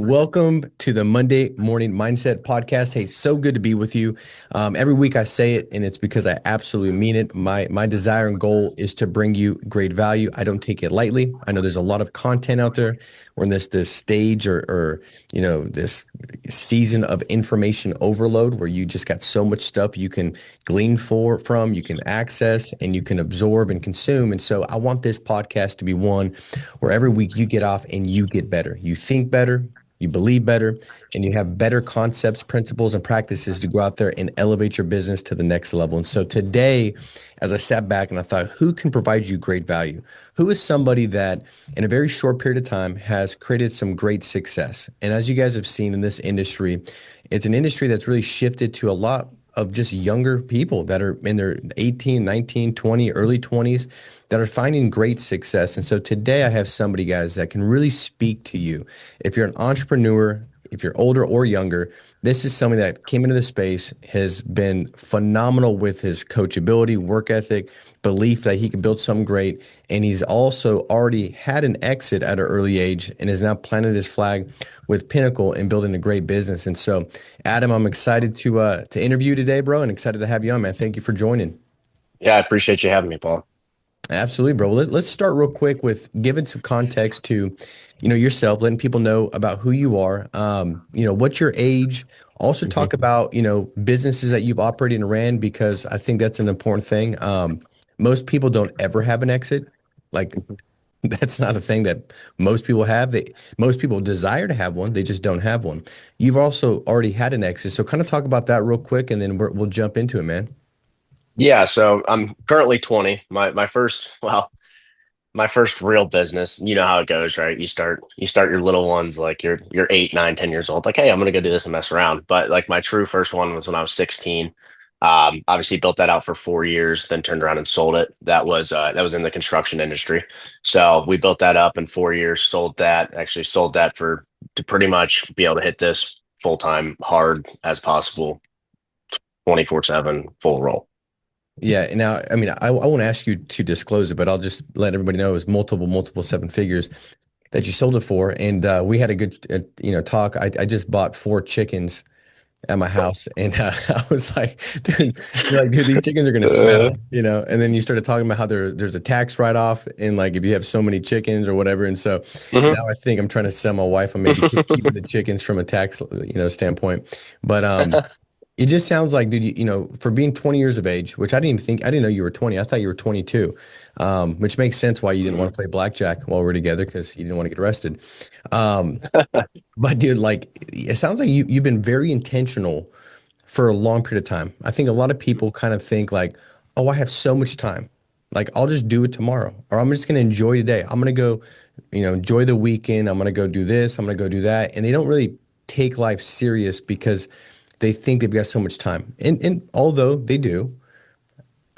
welcome to the Monday Morning Mindset Podcast. Hey, so good to be with you. Every week I say it, and it's because I absolutely mean it. My desire and goal is to bring you great value. I don't take it lightly. I know there's a lot of content out there. We're in this stage or this season of information overload where you just got so much stuff you can glean from, you can access, and you can absorb and consume. And so I want this podcast to be one where every week you get off and you get better. You think better, you believe better, and you have better concepts, principles, and practices to go out there and elevate your business to the next level. And so today, as I sat back and I thought, who can provide you great value? Who is somebody that in a very short period of time has created some great success? And as you guys have seen in this industry, it's an industry that's really shifted to a lot of just younger people that are in their 18, 19, 20, early 20s that are finding great success. And so today I have somebody, guys, that can really speak to you. If you're an entrepreneur, if you're older or younger, this is somebody that came into the space, has been phenomenal with his coachability, work ethic, belief that he can build something great. And he's also already had an exit at an early age and has now planted his flag with Pinnacle and building a great business. And so, Adam, I'm excited to interview today, bro, and excited to have you on, man. Thank you for joining. Yeah, I appreciate you having me, Paul. Absolutely, bro. Well, let's start real quick with giving some context to, yourself, letting people know about who you are, what's your age. Also talk Mhm. about, businesses that you've operated and ran, because I think that's an important thing. Most people don't ever have an exit. Like Mhm. that's not a thing that most people have. Most people desire to have one. They just don't have one. You've also already had an exit. So kind of talk about that real quick and then we'll jump into it, man. Yeah, so I'm currently 20. My first real business. You know how it goes, right? You start your little ones like you're 8, 9, 10 years old. Like, hey, I'm gonna go do this and mess around. But like my true first one was when I was 16. Obviously built that out for 4 years, then turned around and sold it. That was in the construction industry. So we built that up in 4 years, sold that, actually sold that for to pretty much be able to hit this full time hard as possible, 24/7 full roll. Yeah. And now, I mean, I won't ask you to disclose it, but I'll just let everybody know it was multiple seven figures that you sold it for. And we had a good, talk. I just bought four chickens at my house, and I was like, dude, you're like, dude, these chickens are gonna Uh, smell, And then you started talking about how there's a tax write off, and like if you have so many chickens or whatever. And so mhm. now I think I'm trying to sell my wife on maybe keeping the chickens from a tax, standpoint. But it just sounds like, dude, for being 20 years of age, which I didn't know you were 20. I thought you were 22, which makes sense why you didn't want to play blackjack while we're together because you didn't want to get arrested. Um, but dude, like, it sounds like you've been very intentional for a long period of time. I think a lot of people kind of think like, oh, I have so much time. Like, I'll just do it tomorrow, or I'm just going to enjoy today. I'm going to go, enjoy the weekend. I'm going to go do this. I'm going to go do that. And they don't really take life serious because they think they've got so much time. And although they do,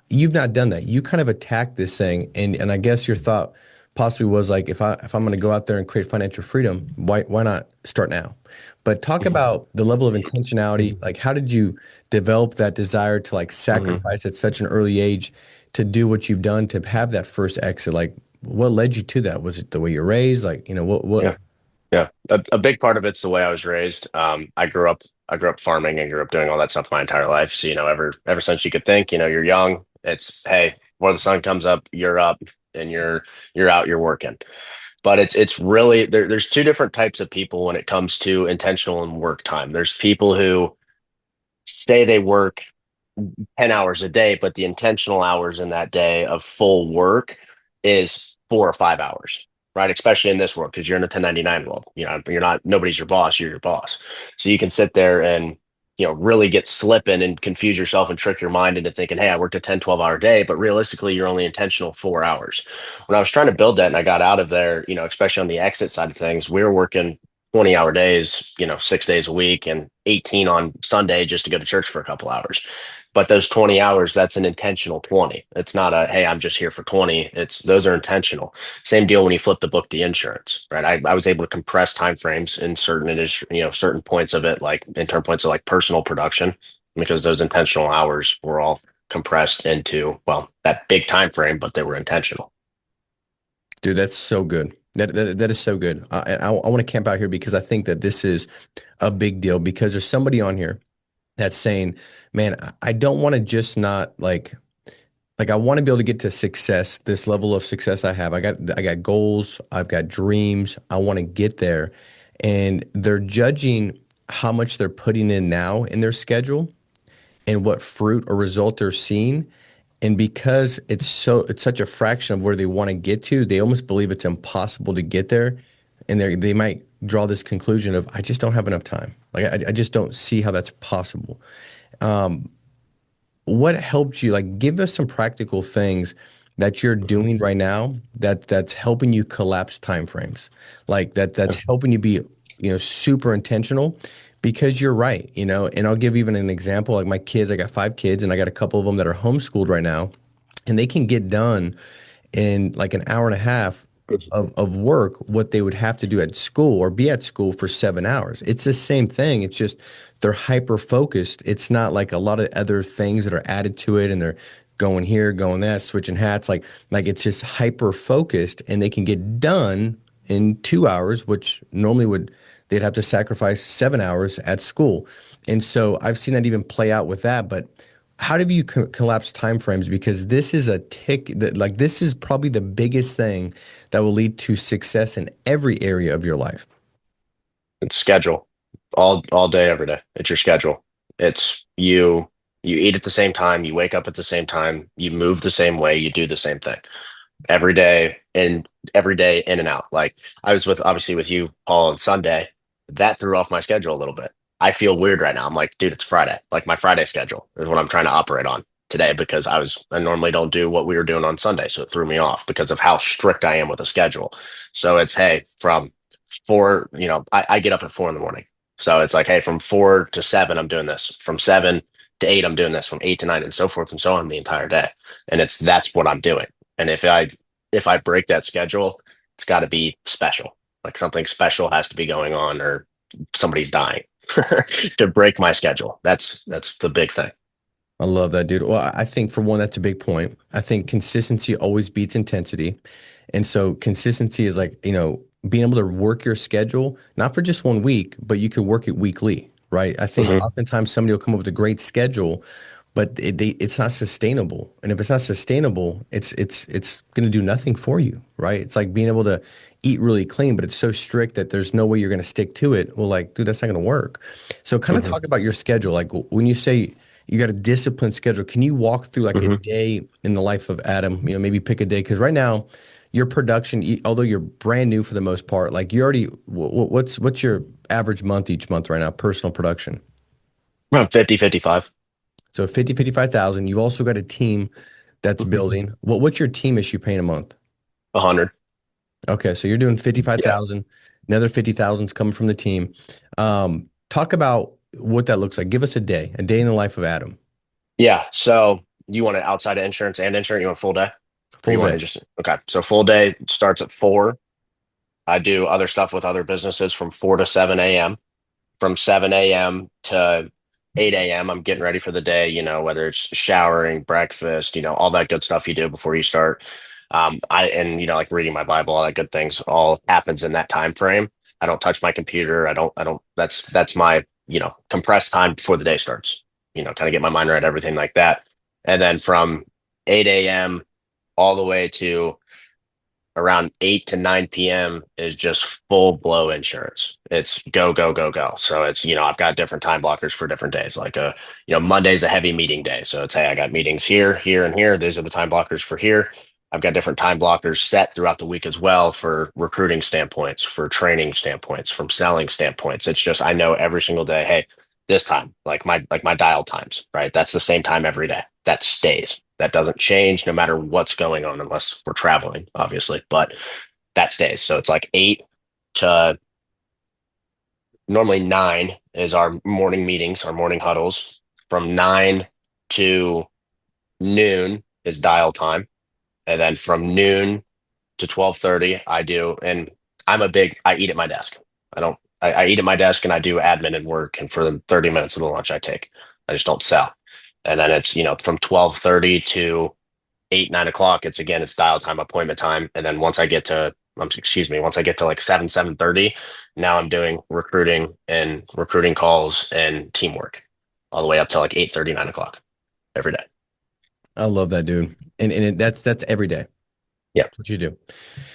you've not done that. You kind of attacked this thing, and I guess your thought possibly was like, if I'm going to go out there and create financial freedom, why not start now? But talk Mhm. about the level of intentionality. Like, how did you develop that desire to like Mhm. sacrifice at such an early age to do what you've done to have that first exit? Like, what led you to that? Was it the way you're raised? Like, what? Yeah, yeah. A big part of it's the way I was raised. I grew up farming and grew up doing all that stuff my entire life. So, ever since you could think, you're young, it's hey, before the sun comes up, you're up and you're out, you're working. But it's really there's two different types of people when it comes to intentional and work time. There's people who say they work 10 hours a day, but the intentional hours in that day of full work is 4 or 5 hours, right? Especially in this world, because you're in a 1099 world. You're not, nobody's your boss, you're your boss. So you can sit there and, really get slipping and confuse yourself and trick your mind into thinking, hey, I worked a 10, 12-hour day, but realistically, you're only intentional 4 hours. When I was trying to build that and I got out of there, especially on the exit side of things, we were working 20-hour days, 6 days a week and 18 on Sunday just to go to church for a couple hours. But those 20 hours, that's an intentional 20. It's not a, hey, I'm just here for 20. Those are intentional. Same deal when you flip the book to insurance, right? I was able to compress timeframes in certain industry, certain points of it, like in term points of like personal production, because those intentional hours were all compressed into, well, that big time frame, but they were intentional. Dude, that's so good. That is so good. I want to camp out here because I think that this is a big deal because there's somebody on here that's saying, man, I don't want to just not like I want to be able to get to success, this level of success I got goals, I've got dreams, I want to get there. And they're judging how much they're putting in now in their schedule and what fruit or result they're seeing. And because it's such a fraction of where they want to get to, they almost believe it's impossible to get there. And they might draw this conclusion of, I just don't have enough time. Like I just don't see how that's possible. What helped you? Like, give us some practical things that you're Mhm. doing right now that's helping you collapse timeframes. Like that's helping you be, super intentional because you're right, and I'll give even an example. Like my kids, I got 5 kids and I got a couple of them that are homeschooled right now, and they can get done in like an hour and a half of work what they would have to do at school or be at school for 7 hours. It's the same thing. It's just they're hyper focused. It's not like a lot of other things that are added to it and they're going here, going that, switching hats. Like it's just hyper focused and they can get done in 2 hours, which normally they'd have to sacrifice 7 hours at school. And so I've seen that even play out with that. But how do you collapse timeframes? Because this is a tick that like this is probably the biggest thing that will lead to success in every area of your life. It's schedule all day, every day. It's your schedule. It's you eat at the same time, you wake up at the same time, you move the same way, you do the same thing every day in and out. Like I was with obviously with you, Paul, on Sunday. That threw off my schedule a little bit. I feel weird right now. I'm like, dude, it's Friday. Like my Friday schedule is what I'm trying to operate on today because I normally don't do what we were doing on Sunday. So it threw me off because of how strict I am with a schedule. So it's hey, from four, I get up at 4 in the morning. So it's like, hey, from 4 to 7, I'm doing this. From 7 to 8, I'm doing this. From 8 to 9, and so forth and so on the entire day. And that's what I'm doing. And if I break that schedule, it's got to be special. Like something special has to be going on, or somebody's dying to break my schedule. That's the big thing. I love that, dude. Well, I think for one, that's a big point. I think consistency always beats intensity. And so consistency is like, being able to work your schedule, not for just 1 week, but you could work it weekly, right? I think Hmm. oftentimes somebody will come up with a great schedule, but it's not sustainable. And if it's not sustainable, it's going to do nothing for you, right? It's like being able to eat really clean, but it's so strict that there's no way you're going to stick to it. Well, like, dude, that's not going to work. So kind of Hmm. talk about your schedule. Like when you say you got a disciplined schedule, can you walk through like a Hmm. day in the life of Adam? Maybe pick a day because right now your production, although you're brand new for the most part, like you already, what's your average month each month right now, personal production? Around 50, 55. So 55,000. You've also got a team that's Hmm. building. What's your team issue paying a month? 100. Okay, so you're doing Yeah. 55,000. Another 50,000 is coming from the team. Talk about what that looks like. Give us a day in the life of Adam. Yeah. So you want it outside of insurance and insurance? You want a full day? Or Full you want to day. just okay. So full day starts at 4. I do other stuff with other businesses from 4 to 7 a.m. From 7 a.m. to 8 a.m. I'm getting ready for the day, whether it's showering, breakfast, all that good stuff you do before you start. Like reading my Bible, all that good things all happens in that time frame. I don't touch my computer. I don't that's my, compressed time before the day starts. Kind of get my mind right, everything like that. And then from 8 a.m. all the way to around 8 to 9 p.m. is just full blow insurance. It's go, go, go, go. So it's, I've got different time blockers for different days. Like Monday's a heavy meeting day. So it's, hey, I got meetings here, here, and here. These are the time blockers for here. I've got different time blockers set throughout the week as well for recruiting standpoints, for training standpoints, from selling standpoints. It's just I know every single day, hey, this time, like my dial times, right? That's the same time every day. That stays. That doesn't change no matter what's going on, unless we're traveling, obviously. But that stays. So it's like 8 to normally 9 is our morning meetings, our morning huddles. From 9 to noon is dial time. And then from noon to 12:30, and I eat at my desk. I eat at my desk and I do admin and work. And for the 30 minutes of the lunch I take, I just don't sell. And then it's, from 12:30 to 8, 9 o'clock, it's dial time, appointment time. And then once I get to excuse me, once I get to like 7:30, now I'm doing recruiting and recruiting calls and teamwork all the way up to like 8:30, 9 o'clock every day. I love that, dude. That's every day. Yeah. What you do.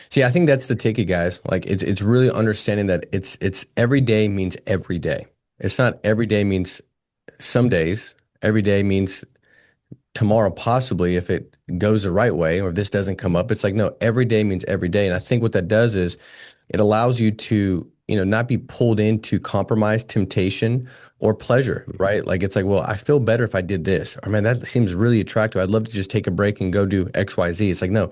See, I think that's the ticket, guys. Like it's really understanding that it's every day means every day. It's not every day means some days. Every day means tomorrow possibly if it goes the right way or if this doesn't come up. It's like no, every day means every day. And I think what that does is it allows you to, not be pulled into compromise, temptation, or pleasure, right? Like it's like, well, I feel better if I did this. Or man, that seems really attractive. I'd love to just take a break and go do XYZ. It's like, no,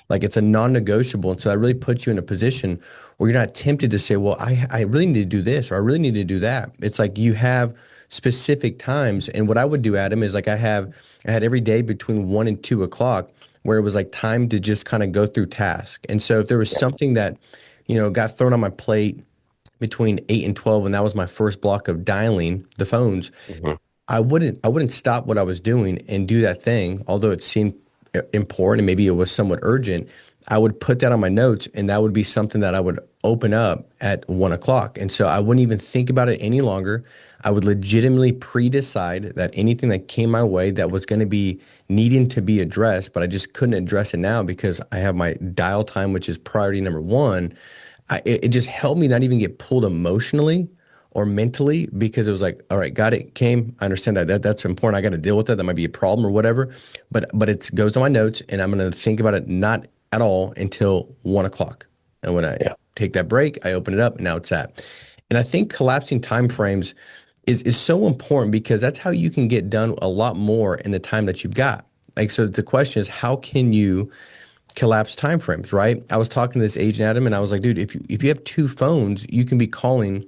like it's a non-negotiable. And so that really puts you in a position where you're not tempted to say, well, I really need to do this or I really need to do that. It's like you have specific times. And what I would do, Adam, is like I had every day between 1 and 2 o'clock where it was like time to just kind of go through task. And so if there was something that, got thrown on my plate between 8 and 12, and that was my first block of dialing the phones, Mhm. I wouldn't stop what I was doing and do that thing, although it seemed important and maybe it was somewhat urgent. I would put that on my notes, and that would be something that I would open up at 1 o'clock. And so I wouldn't even think about it any longer. I would legitimately pre-decide that anything that came my way that was going to be needing to be addressed, but I just couldn't address it now because I have my dial time, which is priority number one. It just helped me not even get pulled emotionally or mentally because it was like, all right, got it, came. I understand that's important. I got to deal with that. That might be a problem or whatever. But it goes on my notes, and I'm going to think about it not at all until 1 o'clock. And when I Yeah. take that break, I open it up, and now it's at. And I think collapsing time frames is so important because that's how you can get done a lot more in the time that you've got. Like, so the question is, how can you collapse timeframes, right? I was talking to this agent, Adam, and I was like, dude, if you have two phones, you can be calling,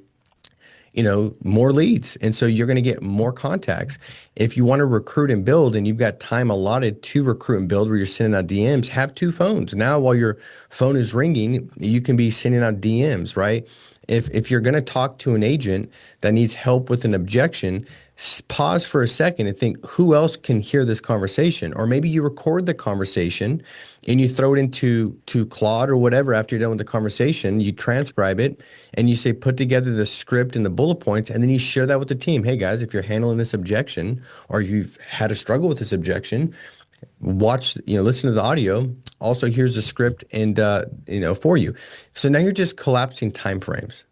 more leads. And so you're going to get more contacts. If you want to recruit and build and you've got time allotted to recruit and build where you're sending out DMs, have two phones. Now, while your phone is ringing, you can be sending out DMs, right? If you're going to talk to an agent that needs help with an objection, pause for a second and think, who else can hear this conversation? Or maybe you record the conversation and you throw it into Claude or whatever after you're done with the conversation. You transcribe it and you say, put together the script and the bullet points, and then you share that with the team. Hey guys, if you're handling this objection or you've had a struggle with this objection, watch, listen to the audio. Also, here's the script and for you. So now you're just collapsing time frames.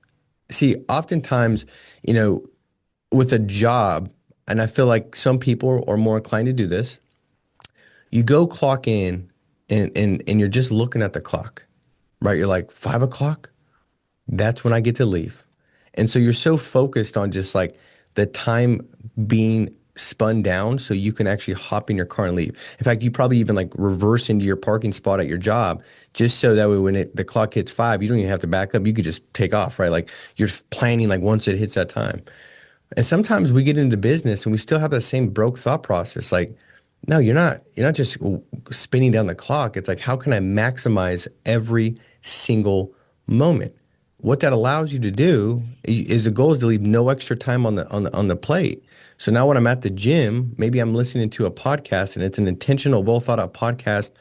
See, oftentimes, you know, with a job, and I feel like some people are more inclined to do this, you go clock in and you're just looking at the clock, right? You're like, 5 o'clock, that's when I get to leave. And so you're so focused on just like the time being spun down so you can actually hop in your car and leave. In fact, you probably even like reverse into your parking spot at your job just so that way when the clock hits 5, you don't even have to back up. You could just take off, right? Like you're planning like once it hits that time. And sometimes we get into business and we still have that same broke thought process. Like, no, you're not just spinning down the clock. It's like, how can I maximize every single moment? What that allows you to do is the goal is to leave no extra time on the plate. So now when I'm at the gym, maybe I'm listening to a podcast and it's an intentional, well thought out podcast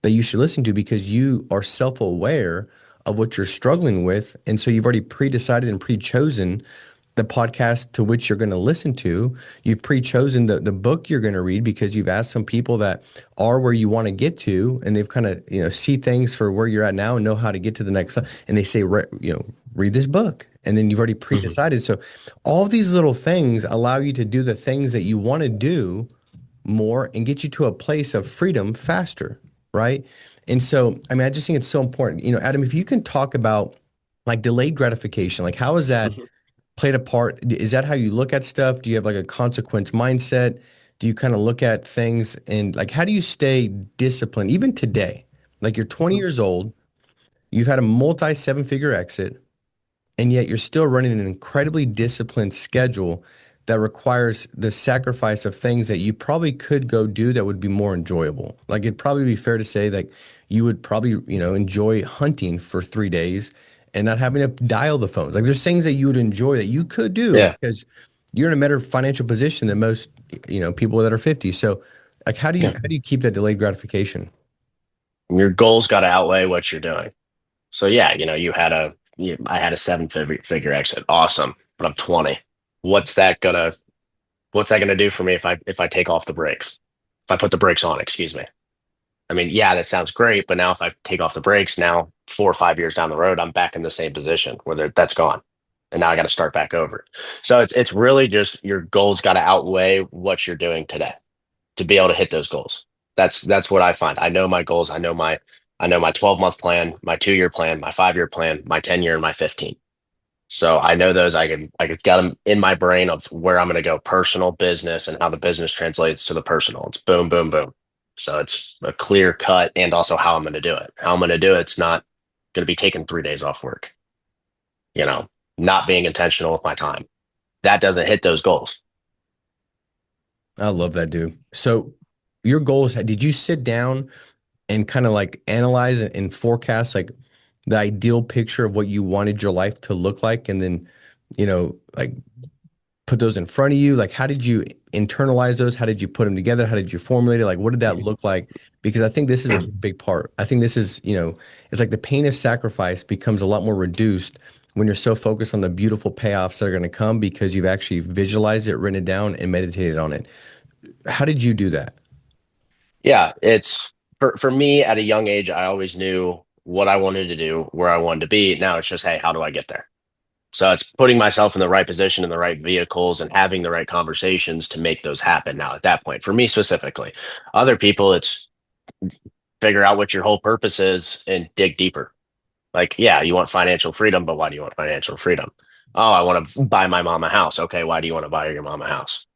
that you should listen to because you are self-aware of what you're struggling with. And so you've already pre-decided and pre-chosen the podcast to which you're going to listen to. You've pre-chosen the book you're going to read because you've asked some people that are where you want to get to, and they've kind of, see things for where you're at now and know how to get to the next. And they say, read this book. And then you've already Mhm. pre-decided. So all these little things allow you to do the things that you want to do more and get you to a place of freedom faster, right? And so, I mean, I just think it's so important. Adam, if you can talk about like delayed gratification, like how is that Mhm. played a part? Is that how you look at stuff? Do you have like a consequence mindset? Do you kind of look at things and like how do you stay disciplined even today? Like you're 20 Mhm. years old, you've had a multi seven-figure exit, and yet you're still running an incredibly disciplined schedule that requires the sacrifice of things that you probably could go do that would be more enjoyable. Like it'd probably be fair to say that you would probably, enjoy hunting for 3 days and not having to dial the phones. Like there's things that you would enjoy that you could do Yeah. because you're in a better financial position than most, people that are 50. So like Yeah. how do you keep that delayed gratification? Your goals got to outweigh what you're doing. So yeah, I had a seven figure exit. Awesome. But I'm 20. What's that gonna what's that gonna do for me if I take off the brakes? If I put the brakes on, excuse me. I mean, yeah, that sounds great, but now if I take off the brakes, now 4 or 5 years down the road, I'm back in the same position where that's gone. And now I got to start back over. So it's really just your goals got to outweigh what you're doing today to be able to hit those goals. That's what I find. I know my goals. I know my 12-month plan, my 2 year plan, my 5 year plan, my 10 year, and my 15. So I know those. I could get them in my brain of where I'm going to go, personal, business, and how the business translates to the personal. It's boom, boom, boom. So it's a clear cut, and also how I'm going to do it. How I'm going to do it's not going to be taking 3 days off work. You know, not being intentional with my time. That doesn't hit those goals. I love that, dude. So your goals, did you sit down and kind of like analyze and forecast like the ideal picture of what you wanted your life to look like and then, like put those in front of you? Like, how did you internalize those? How did you put them together? How did you formulate it? Like, what did that look like? Because I think this is a big part. I think this is, it's like the pain of sacrifice becomes a lot more reduced when you're so focused on the beautiful payoffs that are going to come because you've actually visualized it, written it down, and meditated on it. How did you do that? Yeah, it's for me at a young age, I always knew what I wanted to do, where I wanted to be. Now it's just, hey, how do I get there? So it's putting myself in the right position in the right vehicles and having the right conversations to make those happen now at that point. For me specifically, other people, it's figure out what your whole purpose is and dig deeper. Like, yeah, you want financial freedom, but why do you want financial freedom? Oh, I want to buy my mom a house. Okay, why do you want to buy your mom a house?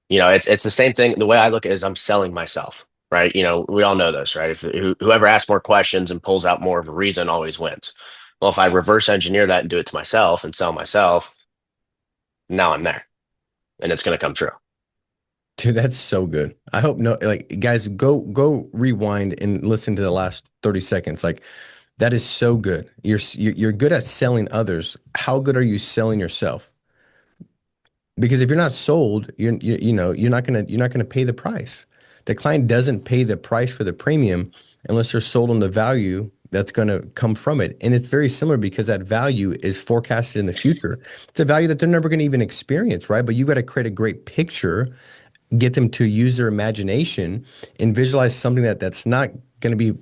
It's the same thing. The way I look at it is I'm selling myself, right? We all know this, right? If whoever asks more questions and pulls out more of a reason always wins. Well, if I reverse engineer that and do it to myself and sell myself, now I'm there and it's going to come true. Dude, that's so good. I hope no, like guys, go rewind and listen to the last 30 seconds. Like that is so good. You're good at selling others. How good are you selling yourself? Because if you're not sold, you're not gonna pay the price. The client doesn't pay the price for the premium unless you're sold on the value that's going to come from it. And it's very similar because that value is forecasted in the future. It's a value that they're never going to even experience, right? But you got to create a great picture, get them to use their imagination and visualize something that's not going to be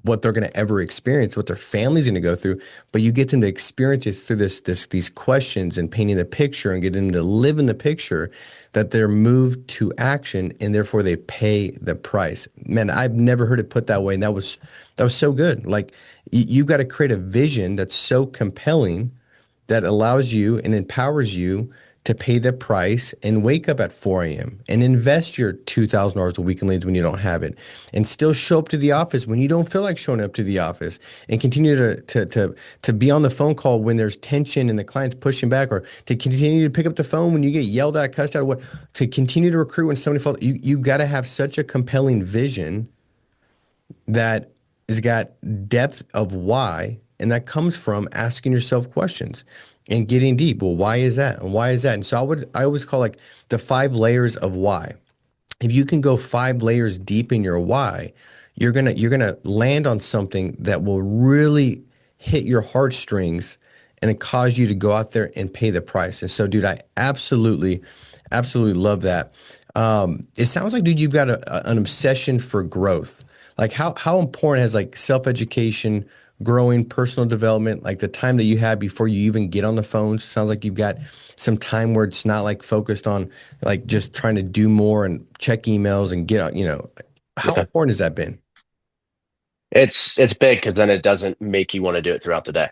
what they're going to ever experience, what their family's going to go through, but you get them to experience it through these questions and painting the picture and getting them to live in the picture that they're moved to action and therefore they pay the price. Man, I've never heard it put that way, and that was so good. Like you've got to create a vision that's so compelling that allows you and empowers you to pay the price and wake up at 4 a.m. and invest your $2,000 a week in leads when you don't have it, and still show up to the office when you don't feel like showing up to the office, and continue to be on the phone call when there's tension and the client's pushing back, or to continue to pick up the phone when you get yelled at, cussed out, or what, to continue to recruit when somebody falls. You got to have such a compelling vision that has got depth of why, and that comes from asking yourself questions and getting deep. Well, why is that? And why is that? And so I always call like the 5 layers of why. If you can go 5 layers deep in your why, you're gonna land on something that will really hit your heartstrings and it cause you to go out there and pay the price. And so, dude, I absolutely love that. It sounds like, dude, you've got an obsession for growth. Like how important has like self-education, growing, personal development, like the time that you have before you even get on the phone? Sounds like you've got some time where it's not like focused on like just trying to do more and check emails and get out, how Yeah. important has that been? It's big because then it doesn't make you want to do it throughout the day.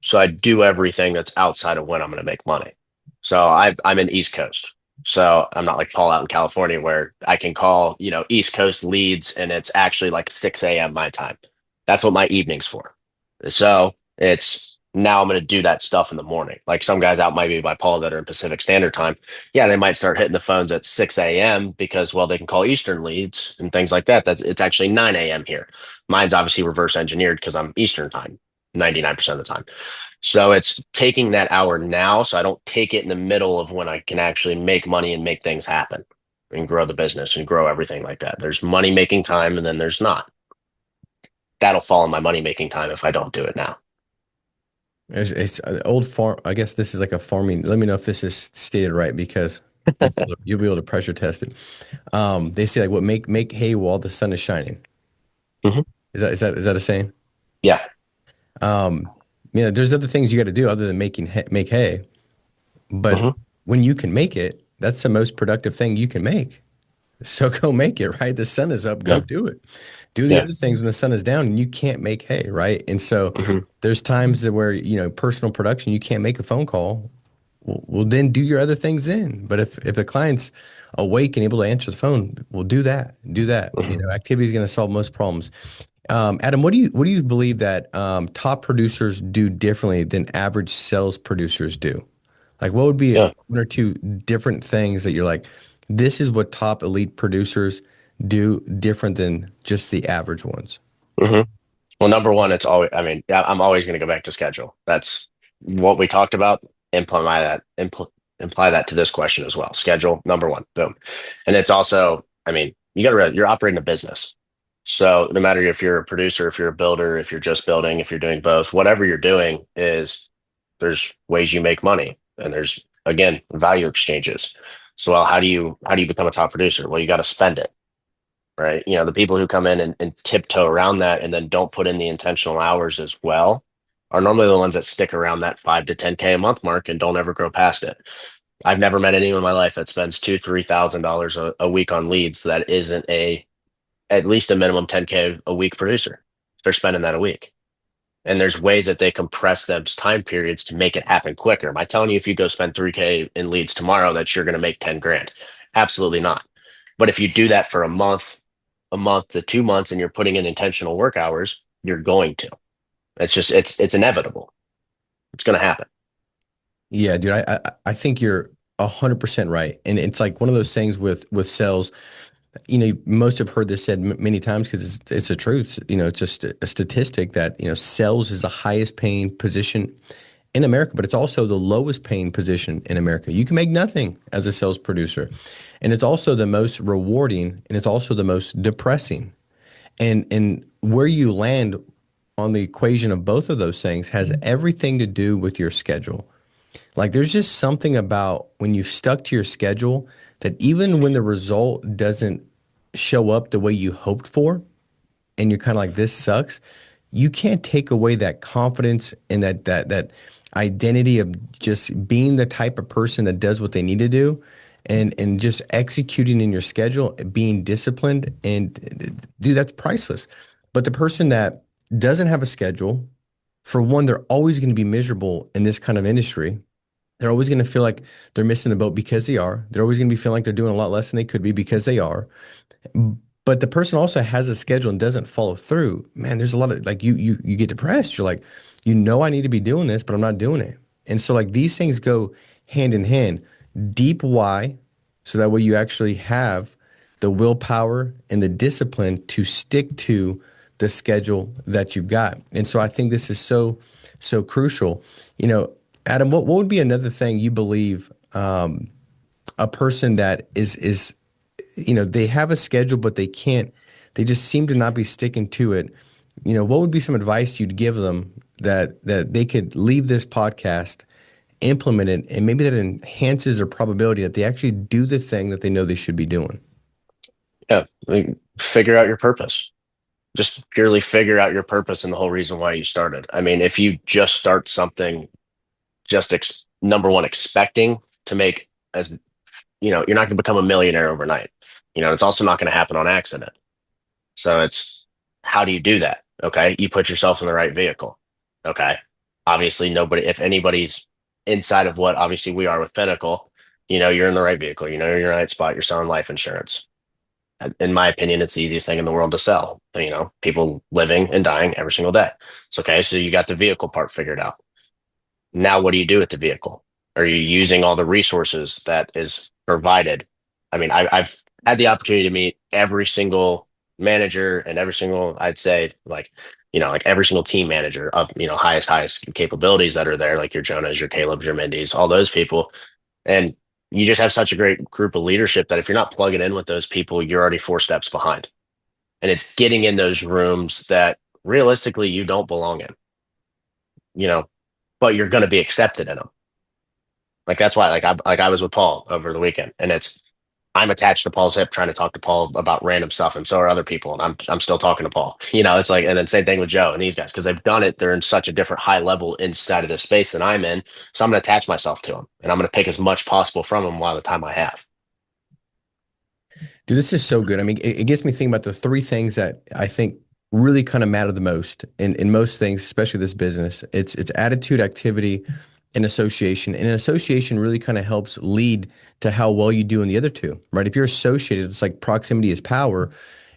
So I do everything that's outside of when I'm going to make money. So I'm in East Coast. So I'm not like Paul out in California where I can call, East Coast leads and it's actually like 6 a.m. my time. That's what my evening's for. So it's now I'm going to do that stuff in the morning. Like some guys out might be by Paul that are in Pacific Standard Time. Yeah, they might start hitting the phones at 6 a.m. because, well, they can call Eastern leads and things like that. It's actually 9 a.m. here. Mine's obviously reverse engineered because I'm Eastern time 99% of the time. So it's taking that hour now so I don't take it in the middle of when I can actually make money and make things happen and grow the business and grow everything like that. There's money making time and then there's not. That'll fall in my money making time if I don't do it now. It's old farm. I guess this is like a farming. Let me know if this is stated right because you'll be able to pressure test it. They say like what make hay while the sun is shining. Hmm. Is that a saying? Yeah. Um, there's other things you got to do other than make hay, but Hmm. when you can make it, that's the most productive thing you can make. So go make it, right? The sun is up, go Yeah. do it. Do the Yeah. other things when the sun is down and you can't make hay, right? And so Hmm. there's times that where, personal production, you can't make a phone call. Well, then do your other things then. But if the client's awake and able to answer the phone, well, do that. Do that. Hmm. Activity is going to solve most problems. Adam, what do you believe that top producers do differently than average sales producers do? Like, what would be Yeah. one or two different things that you're like, this is what top elite producers do different than just the average ones? Hmm. Well, number one, it's always, I mean, yeah, I'm always going to go back to schedule. That's what we talked about. Imply that to this question as well. Schedule, number one, boom. And it's also, I mean, you're operating a business. So no matter if you're a producer, if you're a builder, if you're just building, if you're doing both, whatever you're doing is there's ways you make money and there's, again, value exchanges. So, well, how do you become a top producer? Well, you got to spend it, right? The people who come in and tiptoe around that and then don't put in the intentional hours as well are normally the ones that stick around that 5 to 10K a month mark and don't ever grow past it. I've never met anyone in my life that spends $2,000 to $3,000 a week on leads that isn't a at least a minimum 10K a week producer. They're spending that a week. And there's ways that they compress those time periods to make it happen quicker. Am I telling you if you go spend 3K in leads tomorrow that you're going to make 10 grand? Absolutely not. But if you do that for a month to 2 months, and you're putting in intentional work hours, you're going to. It's inevitable. It's going to happen. Yeah, dude, I think you're 100% right. And it's like one of those things with sales. Most have heard this said many times because it's a truth. It's just a statistic that, sales is the highest paying position in America, but it's also the lowest paying position in America. You can make nothing as a sales producer. And it's also the most rewarding and it's also the most depressing. And where you land on the equation of both of those things has everything to do with your schedule. Like there's just something about when you've stuck to your schedule that even when the result doesn't show up the way you hoped for, and you're kind of like, this sucks, you can't take away that confidence and that identity of just being the type of person that does what they need to do and just executing in your schedule, being disciplined, and dude, that's priceless. But the person that doesn't have a schedule, for one, they're always going to be miserable in this kind of industry. They're always going to feel like they're missing the boat because they are. They're always going to be feeling like they're doing a lot less than they could be because they are. But the person also has a schedule and doesn't follow through. Man, there's a lot of like you get depressed. You're like, I need to be doing this, but I'm not doing it. And so like these things go hand in hand. Deep why, so that way you actually have the willpower and the discipline to stick to the schedule that you've got. And so I think this is so crucial. Adam, what would be another thing you believe a person that is they have a schedule, but they just seem to not be sticking to it. What would be some advice you'd give them that they could leave this podcast, implement it, and maybe that enhances their probability that they actually do the thing that they know they should be doing? Yeah. Figure out your purpose. Just purely figure out your purpose and the whole reason why you started. I mean, if you just start something, number one, expecting to make as you're not going to become a millionaire overnight. It's also not going to happen on accident. So it's how do you do that? Okay. You put yourself in the right vehicle. Okay. Obviously, nobody, if anybody's inside of what obviously we are with Pinnacle, you're in the right vehicle. You're in the right spot. You're selling life insurance. In my opinion, it's the easiest thing in the world to sell. People living and dying every single day. It's okay. So you got the vehicle part figured out. Now, what do you do with the vehicle? Are you using all the resources that is provided? I mean, I've had the opportunity to meet every single manager and every single, I'd say, like every single team manager of, highest capabilities that are there, like your Jonas, your Caleb's, your Mindy's, all those people. And you just have such a great group of leadership that if you're not plugging in with those people, you're already 4 steps behind. And it's getting in those rooms that realistically you don't belong in. You know, but you're going to be accepted in them. Like that's why, I was with Paul over the weekend, and I'm attached to Paul's hip, trying to talk to Paul about random stuff, and so are other people, and I'm still talking to Paul. It's like, and then same thing with Joe and these guys because they've done it. They're in such a different high level inside of this space than I'm in, so I'm going to attach myself to them, and I'm going to pick as much possible from them while the time I have. Dude, this is so good. I mean, it gets me thinking about the three things that I think really kind of matter the most in most things, especially this business. It's attitude, activity, and association. And association really kind of helps lead to how well you do in the other two, right? If you're associated, it's like proximity is power.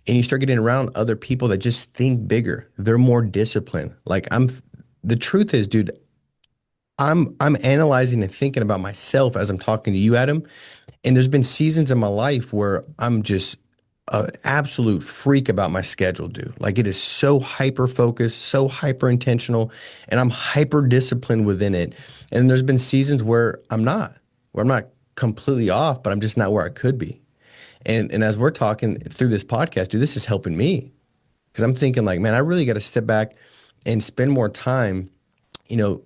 And you start getting around other people that just think bigger. They're more disciplined. The truth is, dude, I'm analyzing and thinking about myself as I'm talking to you, Adam. And there's been seasons in my life where I'm just an absolute freak about my schedule, dude. Like it is so hyper focused, so hyper intentional, and I'm hyper disciplined within it. And there's been seasons where I'm not completely off, but I'm just not where I could be. And as we're talking through this podcast, dude, this is helping me because I'm thinking like, man, I really got to step back and spend more time,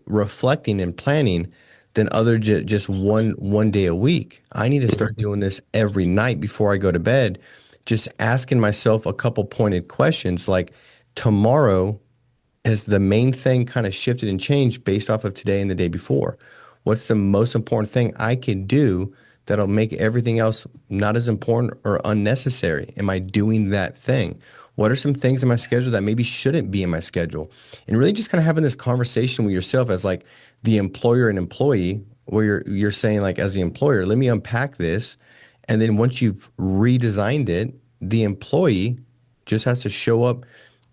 reflecting and planning than just one day a week. I need to start doing this every night before I go to bed, just asking myself a couple pointed questions like tomorrow has the main thing kind of shifted and changed based off of today and the day before? What's the most important thing I can do that'll make everything else not as important or unnecessary? Am I doing that thing? What are some things in my schedule that maybe shouldn't be in my schedule? And really just kind of having this conversation with yourself as like the employer and employee, where you're saying like as the employer, let me unpack this. And then once you've redesigned it, the employee just has to show up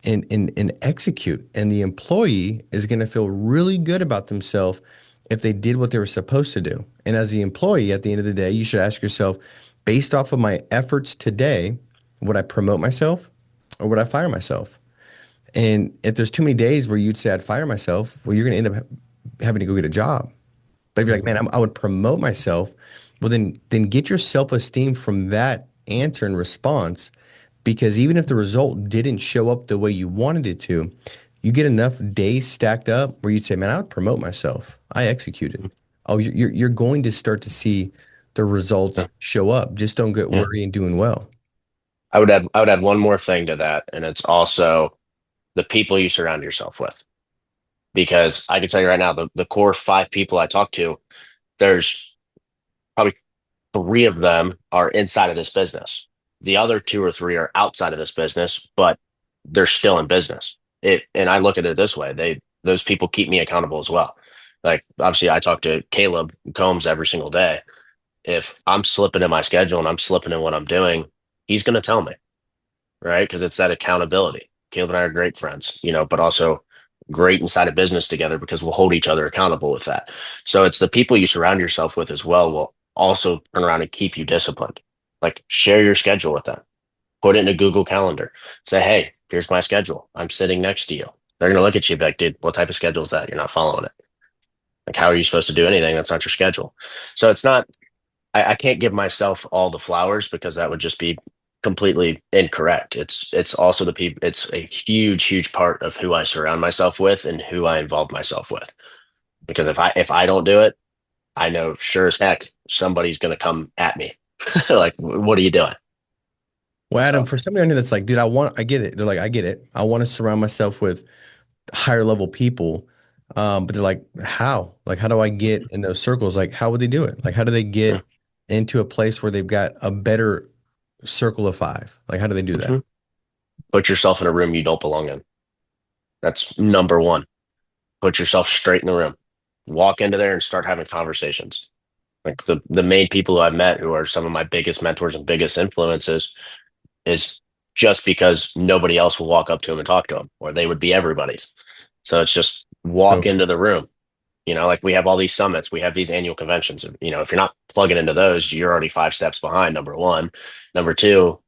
and execute. And the employee is going to feel really good about themselves if they did what they were supposed to do. And as the employee, at the end of the day, you should ask yourself, based off of my efforts today, would I promote myself or would I fire myself? And if there's too many days where you'd say I'd fire myself, well, you're going to end up having to go get a job. But if you're like, man, I would promote myself, well, then get your self-esteem from that answer and response, because even if the result didn't show up the way you wanted it to, you get enough days stacked up where you'd say, man, I would promote myself. I executed. Oh, you're going to start to see the results Yeah. show up. Just don't get Yeah. worried and doing well. I would add one more thing to that, and it's also the people you surround yourself with. Because I can tell you right now, the core five people I talk to, there's probably three of them are inside of this business. The other two or three are outside of this business, but they're still in business. And I look at it this way: those people keep me accountable as well. Like obviously, I talk to Caleb Combs every single day. If I'm slipping in my schedule and I'm slipping in what I'm doing, he's going to tell me, right? Because it's that accountability. Caleb and I are great friends, but also great inside of business together because we'll hold each other accountable with that. So it's the people you surround yourself with as well will also turn around and keep you disciplined. Like share your schedule with them, put it in a Google Calendar, say, hey, here's my schedule. I'm sitting next to you. They're going to look at you and be like, dude, what type of schedule is that? You're not following it. Like, how are you supposed to do anything? That's not your schedule. So it's not, I can't give myself all the flowers because that would just be completely incorrect. It's also the people. It's a huge part of who I surround myself with and who I involve myself with. Because if I don't do it, I know sure as heck somebody's going to come at me. Like, what are you doing? Well, Adam, So for somebody on here that's like, dude, I get it. They're like, I get it. I want to surround myself with higher level people. But they're like, how? Like, how do I get in those circles? Like, how would they do it? Like, how do they get into a place where they've got a better circle of five? Like, how do they do that? mhm. Put yourself in a room you don't belong in. That's number one. Put yourself straight in the room. Walk into there and start having conversations. Like the main people who I've met who are some of my biggest mentors and biggest influences is just because nobody else will walk up to him and talk to him, or they would be everybody's. So it's just So walk into the room. Like we have all these summits, we have these annual conventions. If you're not plugging into those, you're already 5 steps behind, number one. Number two,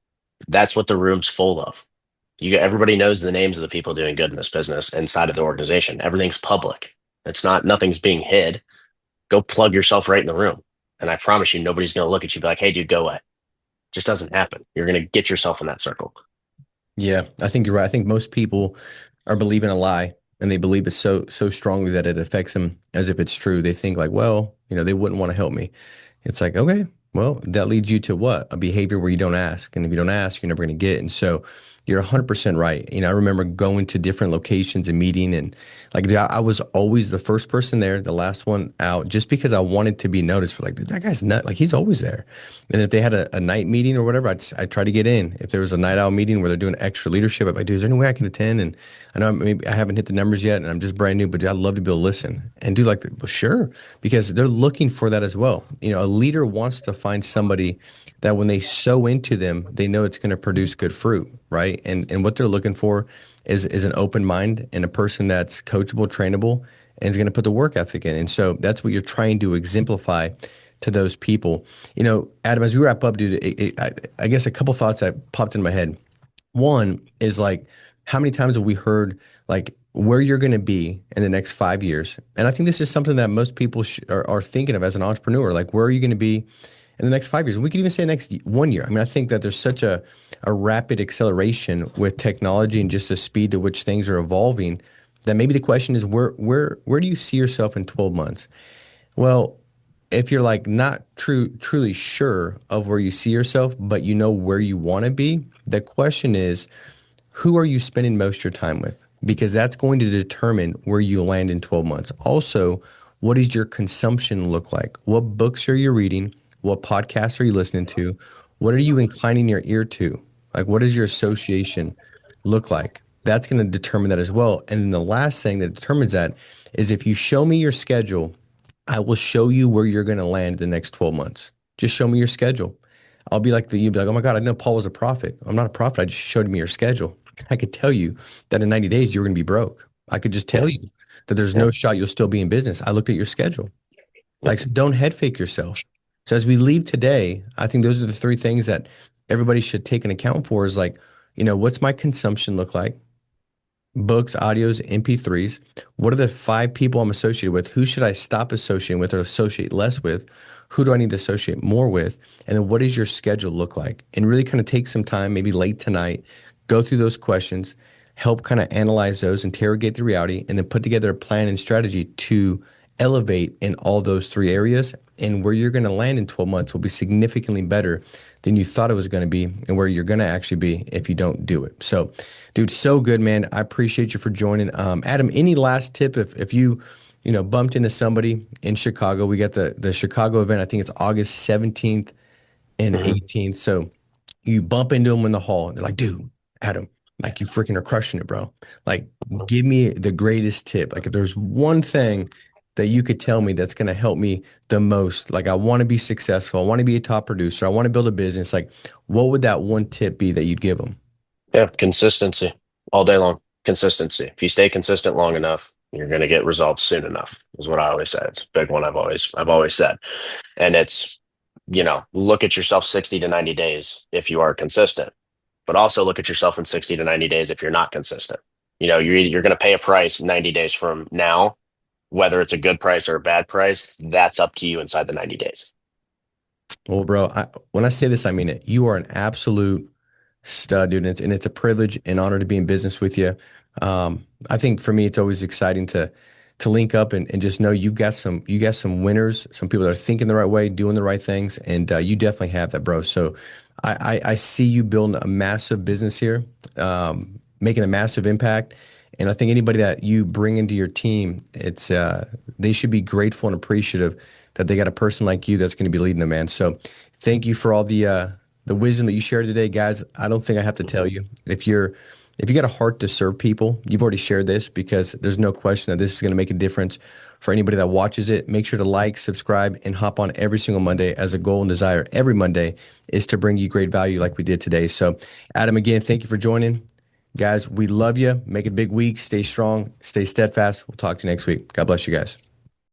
that's what the room's full of. Everybody knows the names of the people doing good in this business inside of the organization. Everything's public. It's not nothing's being hid. Go plug yourself right in the room. And I promise you, nobody's going to look at you and be like, hey, dude, go away. It just doesn't happen. You're going to get yourself in that circle. yeah, I think you're right. I think most people are believing a lie. and they believe it so strongly that it affects them as if it's true. They think like, well, they wouldn't want to help me. It's like, okay, well, that leads you to what? A behavior where you don't ask. And if you don't ask, you're never going to get. And so you're 100% right. I remember going to different locations and meeting, and like I was always the first person there, the last one out, just because I wanted to be noticed for like, dude, that guy's nut. Like he's always there. And if they had a night meeting or whatever, I'd try to get in. If there was a night owl meeting where they're doing extra leadership, I'd be like, dude, is there any way I can attend? And I know maybe I haven't hit the numbers yet and I'm just brand new, but I'd love to be able to listen and do like, well, sure, because they're looking for that as well. A leader wants to find somebody that when they sow into them, they know it's going to produce good fruit, right? And what they're looking for is an open mind and a person that's coachable, trainable, and is going to put the work ethic in. And so that's what you're trying to exemplify to those people. Adam, as we wrap up, dude, I guess a couple thoughts that popped in my head. One is like, how many times have we heard like where you're going to be in the next 5 years? And I think this is something that most people are thinking of as an entrepreneur. Like, where are you going to be in the next 5 years? And we could even say next 1 year. I mean, I think that there's such a rapid acceleration with technology and just the speed to which things are evolving that maybe the question is where do you see yourself in 12 months? Well, if you're like not truly sure of where you see yourself, but you know where you want to be, the question is, who are you spending most of your time with? Because that's going to determine where you land in 12 months. Also, what does your consumption look like? What books are you reading? What podcasts are you listening to? What are you inclining your ear to? Like, what does your association look like? That's going to determine that as well. And then the last thing that determines that is if you show me your schedule, I will show you where you're going to land the next 12 months. Just show me your schedule. I'll be like, you'd be like, oh my God, I know Paul was a prophet. I'm not a prophet. I just showed me your schedule. I could tell you that in 90 days, you're going to be broke. I could just Yeah. tell you that there's Yeah. no shot you'll still be in business. I looked at your schedule. Yeah. Like, so don't head fake yourself. So as we leave today, I think those are the three things that everybody should take an account for is like, what's my consumption look like? Books, audios, MP3s. What are the 5 people I'm associated with? Who should I stop associating with or associate less with? Who do I need to associate more with? And then what does your schedule look like? And really kind of take some time, maybe late tonight, go through those questions, help kind of analyze those, interrogate the reality, and then put together a plan and strategy to elevate in all those 3 areas. And where you're going to land in 12 months will be significantly better than you thought it was going to be and where you're going to actually be if you don't do it. So, dude, so good, man. I appreciate you for joining. Adam, any last tip if you bumped into somebody in Chicago? We got the Chicago event. I think it's August 17th and Mhm. 18th. So you bump into them in the hall and they're like, dude, Adam, like you freaking are crushing it, bro. Like, give me the greatest tip. Like, if there's one thing that you could tell me that's going to help me the most, like I want to be successful, I want to be a top producer, I want to build a business, like what would that one tip be that you'd give them? Yeah, consistency all day long. Consistency. If you stay consistent long enough, you're going to get results soon enough. Is what I always say. It's a big one. I've always said, and it's look at yourself 60 to 90 days if you are consistent, but also look at yourself in 60 to 90 days if you're not consistent. You're going to pay a price 90 days from now, whether it's a good price or a bad price. That's up to you inside the 90 days. Well, bro, when I say this, I mean it. You are an absolute stud, dude, and it's a privilege and honor to be in business with you. I think for me, it's always exciting to link up and just know you got some winners, some people that are thinking the right way, doing the right things, and you definitely have that, bro. So I see you building a massive business here, making a massive impact. And I think anybody that you bring into your team, they should be grateful and appreciative that they got a person like you that's going to be leading them, man. So thank you for all the wisdom that you shared today, guys. I don't think I have to tell you if you got a heart to serve people, you've already shared this because there's no question that this is going to make a difference for anybody that watches it. Make sure to like, subscribe, and hop on every single Monday, as a goal and desire every Monday is to bring you great value like we did today. So, Adam, again, thank you for joining. Guys, we love you. Make it a big week. Stay strong. Stay steadfast. We'll talk to you next week. God bless you guys.